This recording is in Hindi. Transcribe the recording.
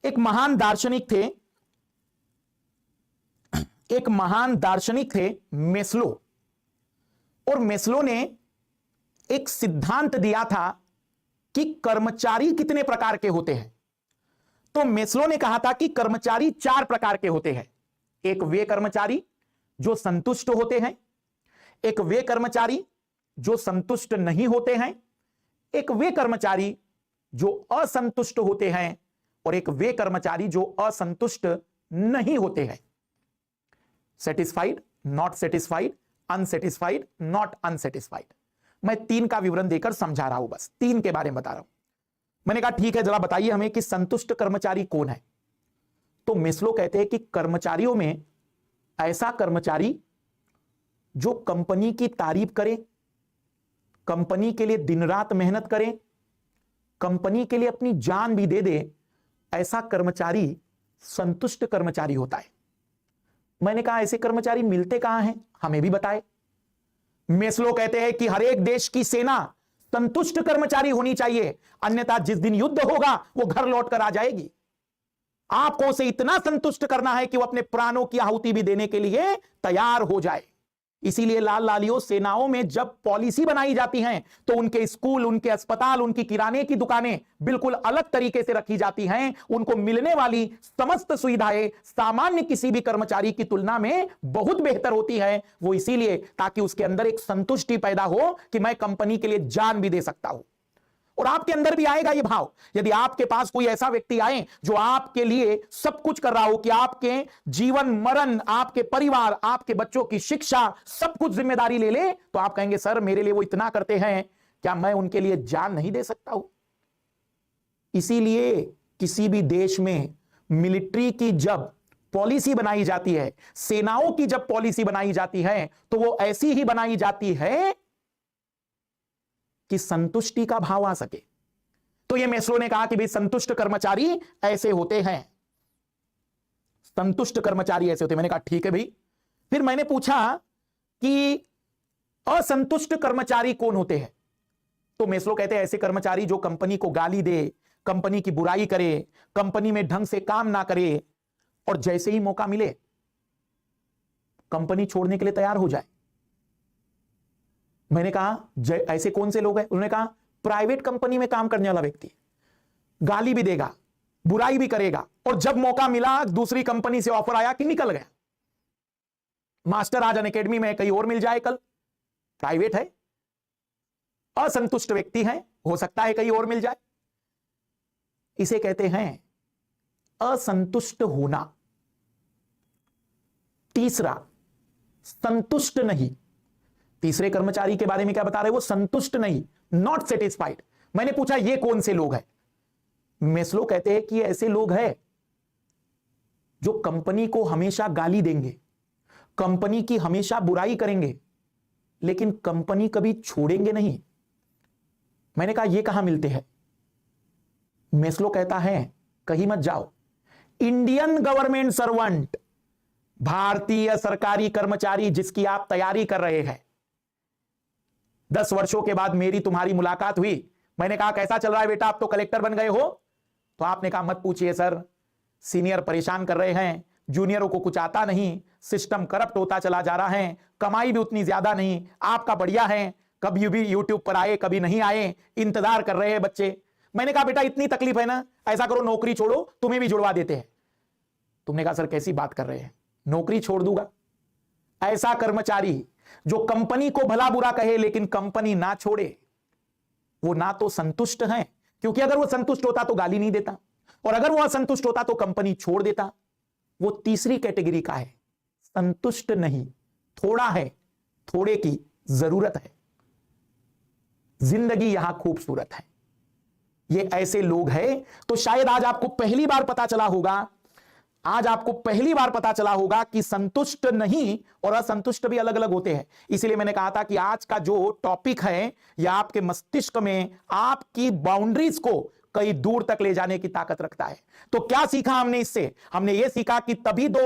एक महान दार्शनिक थे, मेस्लो। और मेस्लो ने एक सिद्धांत दिया था कि कर्मचारी कितने प्रकार के होते हैं। तो मेस्लो ने कहा था कि कर्मचारी 4 प्रकार के होते हैं। एक वे कर्मचारी जो संतुष्ट होते हैं, एक वे कर्मचारी जो संतुष्ट नहीं होते हैं, एक वे कर्मचारी जो असंतुष्ट होते हैं, और एक वे कर्मचारी जो असंतुष्ट नहीं होते हैं। Satisfied, not satisfied, unsatisfied, not unsatisfied. मैं 3 का विवरण देकर समझा रहा हूं, बस 3 के बारे में बता रहा हूं। मैंने कहा ठीक है, जरा बताइए हमें कि संतुष्ट कर्मचारी कौन है। तो मेस्लो कहते हैं कि कर्मचारियों में ऐसा कर्मचारी जो कंपनी की तारीफ करे, कंपनी के लिए दिन रात मेहनत करे, कंपनी के लिए अपनी जान भी दे दे, ऐसा कर्मचारी संतुष्ट कर्मचारी होता है। मैंने कहा ऐसे कर्मचारी मिलते कहां हैं, हमें भी बताए। मेस्लो कहते हैं कि हर एक देश की सेना संतुष्ट कर्मचारी होनी चाहिए, अन्यथा जिस दिन युद्ध होगा वो घर लौटकर आ जाएगी। आपको उसे इतना संतुष्ट करना है कि वो अपने प्राणों की आहुति भी देने के लिए तैयार हो जाए। इसीलिए लाल लालियों, सेनाओं में जब पॉलिसी बनाई जाती हैं तो उनके स्कूल, उनके अस्पताल, उनकी किराने की दुकानें बिल्कुल अलग तरीके से रखी जाती हैं। उनको मिलने वाली समस्त सुविधाएं सामान्य किसी भी कर्मचारी की तुलना में बहुत बेहतर होती है। वो इसीलिए ताकि उसके अंदर एक संतुष्टि पैदा हो कि मैं कंपनी के लिए जान भी दे सकता हूं। और आपके अंदर भी आएगा ये भाव, यदि आपके पास कोई ऐसा व्यक्ति आए जो आपके लिए सब कुछ कर रहा हो, कि आपके जीवन मरण, आपके परिवार, आपके बच्चों की शिक्षा, सब कुछ जिम्मेदारी ले ले, तो आप कहेंगे सर मेरे लिए वो इतना करते हैं, क्या मैं उनके लिए जान नहीं दे सकता हूं। इसीलिए किसी भी देश में मिलिट्री की जब पॉलिसी बनाई जाती है, सेनाओं की जब पॉलिसी बनाई जाती है, तो वो ऐसी ही बनाई जाती है कि संतुष्टि का भाव आ सके। तो ये मेस्लो ने कहा कि भाई संतुष्ट कर्मचारी ऐसे होते हैं, संतुष्ट कर्मचारी ऐसे होते हैं। मैंने कहा ठीक है भाई। फिर मैंने पूछा कि असंतुष्ट कर्मचारी कौन होते हैं। तो मेस्लो कहते हैं ऐसे कर्मचारी जो कंपनी को गाली दे, कंपनी की बुराई करे, कंपनी में ढंग से काम ना करे, और जैसे ही मौका मिले कंपनी छोड़ने के लिए तैयार हो जाए। मैंने कहा ऐसे कौन से लोग हैं। उन्होंने कहा प्राइवेट कंपनी में काम करने वाला व्यक्ति गाली भी देगा, बुराई भी करेगा, और जब मौका मिला दूसरी कंपनी से ऑफर आया कि निकल गया। मास्टर आज अनअकैडमी में कहीं और मिल जाए, कल प्राइवेट है, असंतुष्ट व्यक्ति है, हो सकता है कहीं और मिल जाए। इसे कहते हैं असंतुष्ट होना। तीसरा, संतुष्ट नहीं। तीसरे कर्मचारी के बारे में क्या बता रहे हैं, वो संतुष्ट नहीं, नॉट सेटिस्फाइड। मैंने पूछा ये कौन से लोग हैं। मेस्लो कहते हैं कि ऐसे लोग हैं जो कंपनी को हमेशा गाली देंगे, कंपनी की हमेशा बुराई करेंगे, लेकिन कंपनी कभी छोड़ेंगे नहीं। मैंने कहा ये कहां मिलते हैं। मेस्लो कहता है कहीं मत जाओ, इंडियन गवर्नमेंट सर्वेंट, भारतीय सरकारी कर्मचारी जिसकी आप तैयारी कर रहे हैं। 10 वर्षों के बाद मेरी तुम्हारी मुलाकात हुई। मैंने कहा कैसा चल रहा है बेटा, आप तो कलेक्टर बन गए हो। तो आपने कहा मत पूछिए सर, सीनियर परेशान कर रहे हैं, जूनियरों को कुछ आता नहीं, सिस्टम करप्ट होता चला जा रहा है, कमाई भी उतनी ज्यादा नहीं। आपका बढ़िया है, कभी भी यूट्यूब पर आए कभी नहीं आए, इंतजार कर रहे हैं बच्चे। मैंने कहा बेटा इतनी तकलीफ है ना, ऐसा करो नौकरी छोड़ो, तुम्हें भी जुड़वा देते हैं। तुमने कहा सर कैसी बात कर रहे हैं, नौकरी छोड़ दूंगा। ऐसा कर्मचारी जो कंपनी को भला बुरा कहे लेकिन कंपनी ना छोड़े, वो ना तो संतुष्ट है, क्योंकि अगर वो संतुष्ट होता तो गाली नहीं देता, और अगर वो असंतुष्ट होता तो कंपनी छोड़ देता। वो तीसरी कैटेगरी का है, संतुष्ट नहीं, थोड़ा है, थोड़े की जरूरत है, जिंदगी यहां खूबसूरत है। ये ऐसे लोग हैं। तो शायद आज आपको पहली बार पता चला होगा, आज आपको पहली बार पता चला होगा कि संतुष्ट नहीं और असंतुष्ट भी अलग अलग होते हैं। इसलिए मैंने कहा था कि आज का जो टॉपिक है यह आपके मस्तिष्क में आपकी बाउंड्रीज को कई दूर तक ले जाने की ताकत रखता है। तो क्या सीखा हमने इससे? हमने यह सीखा कि तभी दो